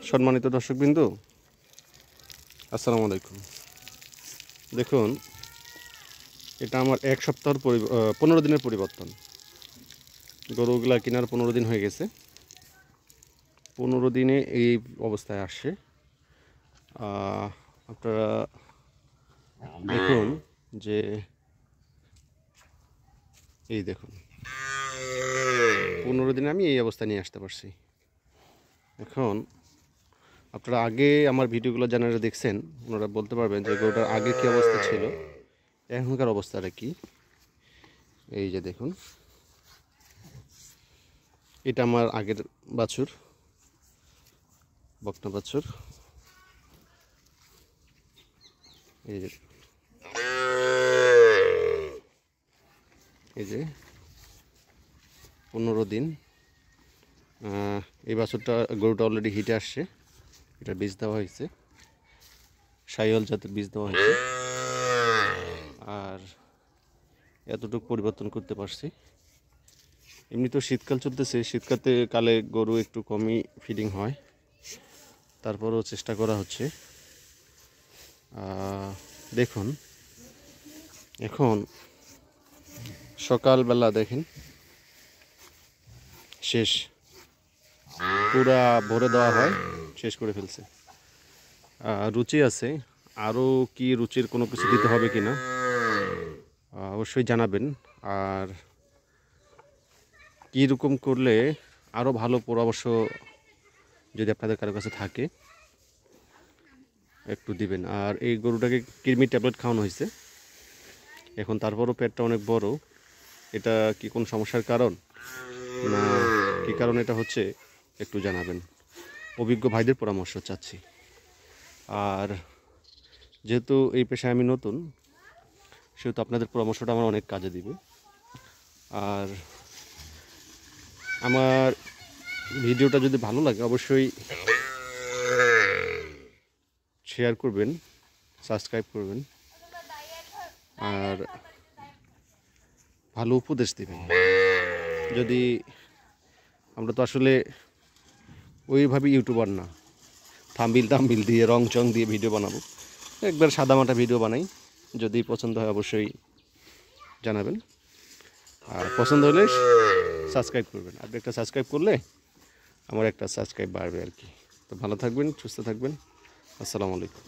সম্মানিত দর্শকবৃন্দ, আসসালামু আলাইকুম। দেখুন, এটা আমার এক সপ্তাহের 15 দিনের পরিবর্তন। গরুগুলা কেনার 15 দিন হয়ে গেছে। 15 দিনে এই অবস্থায় আসছে। আপনারা দেখুন যে এই দেখুন 15 দিনে আমি এই অবস্থায় নিয়ে আসতে পারছি। এখন আপনারা আগে আমার ভিডিওগুলো যারা দেখছেন ওনারা বলতে পারবেন যে গরুটার আগে কী অবস্থা ছিল, এখনকার অবস্থাটা কি। এই যে দেখুন, এটা আমার আগের বাছুর, বকনা বাছুর। এই যে এই যে 15 দিন। এই বাছুরটা গরুটা অলরেডি হিটে আসছে। এটা বীজ দেওয়া হয়েছে, সাইওয়াল জাতের বীজ দেওয়া হয়েছে। আর এতটুকু পরিবর্তন করতে পারছি। এমনি তো শীতকাল চলতেছে, শীতকালে গরু একটু কমই ফিডিং হয়, তারপরেও চেষ্টা করা হচ্ছে। দেখুন, এখন সকালবেলা দেখেন শেষ, পুরা ভরে দেওয়া হয়, শেষ করে ফেলছে। রুচি আছে, আরও কি রুচির কোনো কিছু দিতে হবে কি না অবশ্যই জানাবেন। আর কীরকম করলে আরও ভালো পরামর্শ যদি আপনাদের কারো কাছে থাকে একটু দিবেন। আর এই গরুটাকে কৃমি ট্যাবলেট খাওয়ানো হয়েছে, এখন তারপরও পেটটা অনেক বড়। এটা কি কোন সমস্যার কারণ না কী কারণ এটা হচ্ছে একটু জানাবেন। অভিজ্ঞ ভাইদের পরামর্শ চাচ্ছি। আর যেহেতু এই পেশায় আমি নতুন, সেহেতু আপনাদের পরামর্শটা আমার অনেক কাজে দিবে। আর আমার ভিডিওটা যদি ভালো লাগে অবশ্যই শেয়ার করবেন, সাবস্ক্রাইব করবেন, আর ভালো উপদেশ দেবেন। যদি আমরা তো আসলে ওইভাবে ইউটিউবার না, থাম্বনেল দিয়ে রং চং দিয়ে ভিডিও বানাবো, একবার সাদামাটা ভিডিও বানাই। যদি পছন্দ হয় অবশ্যই জানাবেন, আর পছন্দ হলে সাবস্ক্রাইব করবেন। আপনি একটা সাবস্ক্রাইব করলে আমার একটা সাবস্ক্রাইব বাড়বে আর কি। তো ভালো থাকবেন, সুস্থ থাকবেন। আসসালামু আলাইকুম।